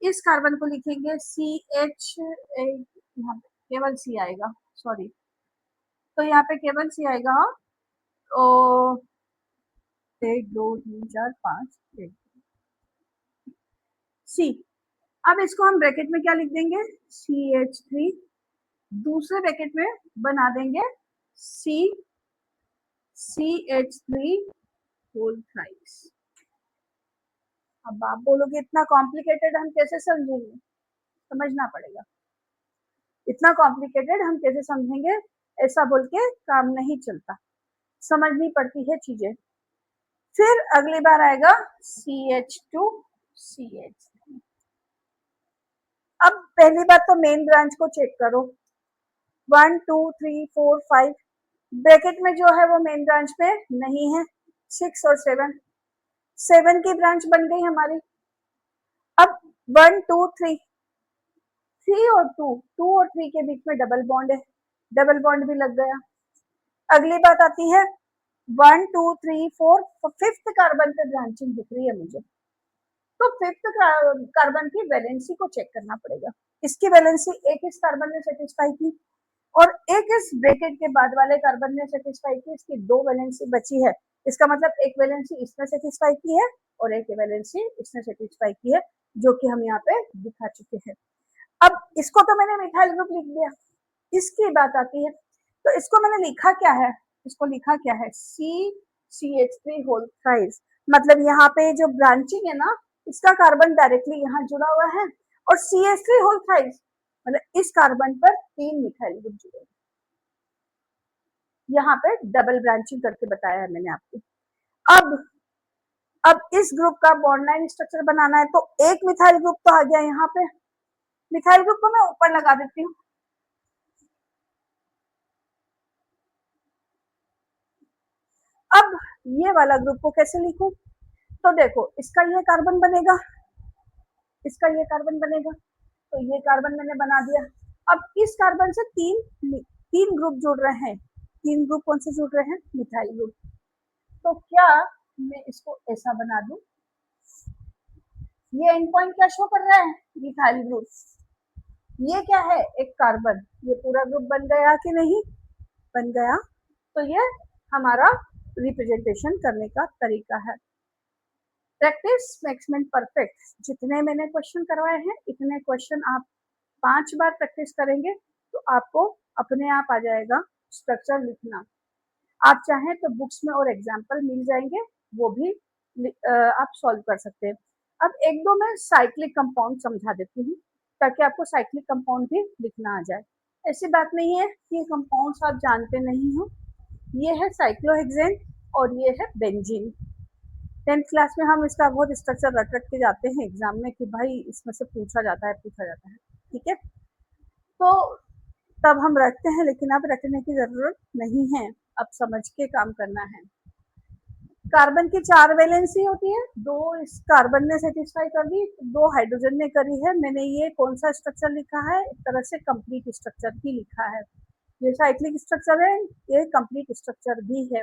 इस कार्बन को लिखेंगे CH, यहाँ पे केवल C आएगा, सॉरी, तो यहाँ पे केवल C आएगा। ओ 1 2 3 4 5 C। अब इसको हम ब्रैकेट में क्या लिख देंगे, CH3, दूसरे ब्रैकेट में बना देंगे CH3 होल थ्राइस। अब आप बोलोगे इतना कॉम्प्लिकेटेड हम कैसे समझेंगे, समझना पड़ेगा। इतना कॉम्प्लिकेटेड हम कैसे समझेंगे, ऐसा बोल के काम नहीं चलता, समझनी पड़ती है चीजें। फिर अगली बार आएगा CH2 CH3। अब पहली बात तो मेन ब्रांच को चेक करो, 1 2 3 4 5 ब्रैकेट में जो है वो मेन ब्रांच में नहीं है, 6 और 7 की ब्रांच बन गई हमारी। अब 1 2 3 3 और 2 और 3 के बीच में डबल बॉन्ड है, डबल बॉन्ड भी लग गया। अगली बात आती है 1 2 3 4 फिफ्थ कार्बन पे ब्रांचिंग दिख रही है मुझे, तो फिफ्थ कार्बन की वैलेंसी को चेक करना पड़ेगा। इसकी वैलेंसी एक इस कार्बन ने सेटिस्फाई की और एक इस ब्रैकेट के बाद वाले कार्बन ने सेटिस्फाई की, इसकी दो वैलेंसी बची है। इसका मतलब एक वैलेंसी इसने सेटिस्फाई की है और एक वैलेंसी इसने सेटिस्फाई की है, जो कि हम यहाँ पे दिखा चुके हैं। अब इसको तो मैंने मिथाइल ग्रुप लिख दिया, इसकी बात आती है तो इसको मैंने लिखा क्या है, इसको लिखा क्या है CH3 होल थ्राइस। मतलब यहाँ पे जो ब्रांचिंग है ना, इसका कार्बन डायरेक्टली यहाँ जुड़ा हुआ है, और CH3 होल थ्राइस मतलब इस कार्बन पर 3 मिथाइल ग्रुप जुड़े। यहाँ पे डबल ब्रांचिंग करके बताया है मैंने आपको। अब इस ग्रुप का बॉन्ड लाइन स्ट्रक्चर बनाना है, तो एक मिथाइल ग्रुप तो आ गया यहाँ पे, मिथाइल ग्रुप को मैं ऊपर लगा देती हूँ। अब ये वाला ग्रुप को कैसे लिखूं, तो देखो इसका ये कार्बन बनेगा, इसका ये कार्बन बनेगा, तो ये कार्बन मैंने बना दिया। अब इस कार्बन से तीन ग्रुप जुड़ रहे हैं, तीन ग्रुप कौन से जुड़ रहे हैं, मिथाइल ग्रुप। तो क्या मैं इसको ऐसा बना दूं, ये एंड पॉइंट क्या शो कर रहा है, मिथाइल ग्रुप। ये क्या है, एक कार्बन, ये पूरा ग्रुप बन गया कि नहीं, बन गया। तो ये हमारा रिप्रेजेंटेशन करने का तरीका है। प्रैक्टिस मेक्स मैन परफेक्ट, जितने मैंने क्वेश्चन करवाए हैं इतने क्वेश्चन आप 5 बार प्रैक्टिस करेंगे तो आपको अपने आप आ जाएगा स्ट्रक्चर लिखना। आप चाहें तो बुक्स में और एग्जाम्पल मिल जाएंगे, वो भी आप सॉल्व कर सकते हैं। अब एक दो मैं साइक्लिक कंपाउंड समझा देती हूँ ताकि आपको साइक्लिक कंपाउंड भी लिखना आ जाए। ऐसी बात नहीं है कि कंपाउंड्स आप जानते नहीं हो। ये है साइक्लोहेक्सेन और ये है बेंजीन। 10th क्लास में हम इसका बहुत स्ट्रक्चर रट रट के जाते हैं एग्जाम में कि भाई इसमें से पूछा जाता है, ठीक है। तो तब हम रखते हैं, लेकिन अब रखने की जरूरत नहीं है, अब समझ के काम करना है। कार्बन की 4 वैलेंसी होती है, 2 इस कार्बन ने सेटिस्फाई कर दी, 2 हाइड्रोजन ने करी है। मैंने ये कौन सा स्ट्रक्चर लिखा है, एक तरह से कंप्लीट स्ट्रक्चर ही लिखा है। ये साइक्लिक स्ट्रक्चर है, ये कंप्लीट स्ट्रक्चर भी है।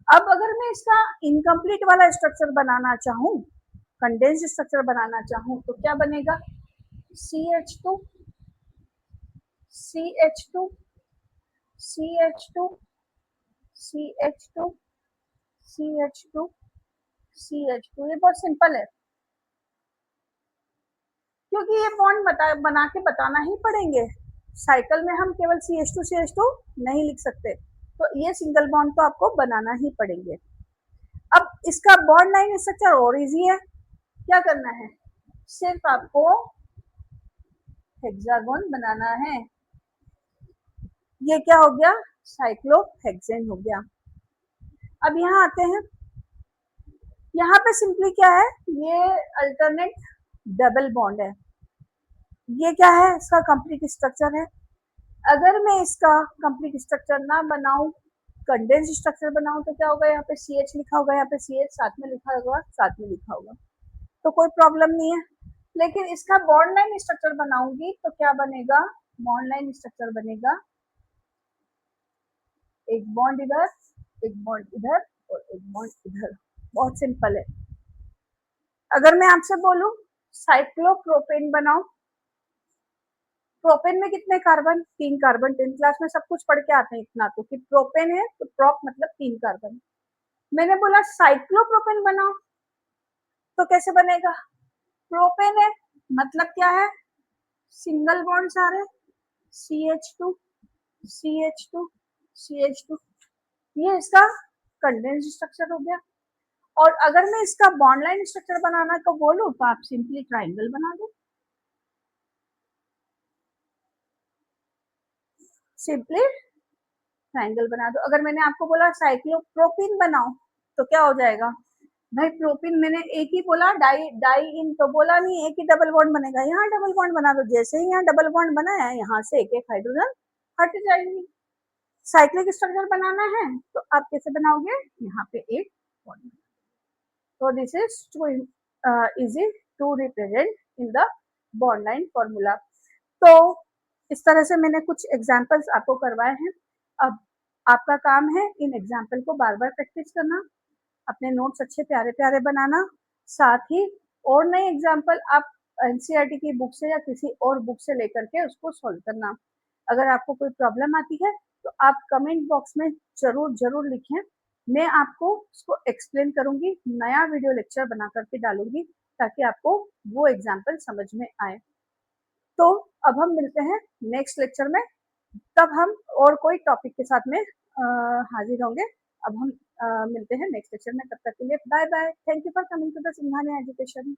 अब अगर मैं इसका इनकम्प्लीट वाला स्ट्रक्चर बनाना चाहूँ, कंडेंस्ड स्ट्रक्चर बनाना चाहूँ, तो क्या बनेगा? CH2 CH2 CH2 CH2 CH2 CH2। ये बहुत सिंपल है, क्योंकि ये बॉन्ड बना के बताना ही पड़ेंगे। साइकिल में हम केवल CH2 नहीं लिख सकते, तो ये सिंगल बॉन्ड तो आपको बनाना ही पड़ेंगे। अब इसका बॉन्ड लाइन स्ट्रक्चर और इजी है। क्या करना है? सिर्फ आपको हेक्सागोन बनाना है। ये क्या हो गया? साइक्लोहेक्सेन हो गया। अब यहाँ आते हैं, यहाँ पे सिंपली क्या है, ये अल्टरनेट डबल बॉन्ड है। ये क्या है? इसका कंप्लीट स्ट्रक्चर है। अगर मैं इसका कंप्लीट स्ट्रक्चर ना बनाऊं, कंडेंस स्ट्रक्चर बनाऊं, तो क्या होगा? यहाँ पे CH लिखा होगा, यहाँ पे CH साथ में लिखा होगा, साथ में लिखा होगा, तो कोई प्रॉब्लम नहीं है। लेकिन इसका बॉन्ड लाइन स्ट्रक्चर बनाऊंगी तो क्या बनेगा? बॉन्ड लाइन स्ट्रक्चर बनेगा, एक बॉन्ड इधर, एक बॉन्ड इधर और एक बॉन्ड इधर। बहुत सिंपल है। अगर मैं आपसे बोलूं साइक्लोप्रोपेन बनाओ, प्रोपेन में कितने कार्बन? 3 कार्बन। 10th क्लास में सब कुछ पढ़ के आते हैं इतना तो, कि प्रोपेन है तो प्रोप मतलब 3 कार्बन। मैंने बोला साइक्लोप्रोपेन बनाओ, तो कैसे बनेगा? प्रोपेन है मतलब क्या है? सिंगल बॉन्ड सारे, CH2 CH2 CH2। ये इसका कंडेंस्ड स्ट्रक्चर हो गया। और अगर मैं इसका बॉन्ड लाइन स्ट्रक्चर बनाना को बोलूं, तो आप सिंपली ट्राइंगल बना दो, सिंपली ट्राइंगल बना दो। अगर मैंने आपको बोला साइक्लोप्रोपीन बनाओ, तो क्या हो जाएगा? भाई प्रोपीन मैंने एक ही बोला, डाई डाई इन तो बोला नहीं, एक ही डबल बॉन्ड बनेगा। यहाँ डबल बॉन्ड बना दो, जैसे ही यहाँ डबल बॉन्ड बना है, यहाँ से एक एक हाइड्रोजन हट जाएगी। साइक्लिक स्ट्रक्चर बनाना है तो आप कैसे बनाओगे? यहाँ पे एक बॉन्ड। तो this is too easy to represent in the bond line formula. तो इस तरह से मैंने कुछ एग्जाम्पल्स आपको करवाए हैं। अब आपका काम है इन एग्जाम्पल को बार बार प्रैक्टिस करना, अपने नोट्स अच्छे प्यारे प्यारे बनाना, साथ ही और नए एग्जाम्पल आप एनसीईआरटी की बुक से या किसी और बुक से लेकर के उसको सॉल्व करना। अगर आपको कोई प्रॉब्लम आती है तो आप कमेंट बॉक्स में जरूर जरूर लिखें, मैं आपको उसको एक्सप्लेन करूंगी, नया वीडियो लेक्चर बना करके डालूंगी, ताकि आपको वो एग्जाम्पल समझ में आए। तो अब हम मिलते हैं नेक्स्ट लेक्चर में, तब हम और कोई टॉपिक के साथ में हाजिर होंगे। अब हम मिलते हैं नेक्स्ट लेक्चर में, तब तक के लिए bye bye. Thank you for coming to the Singhania education.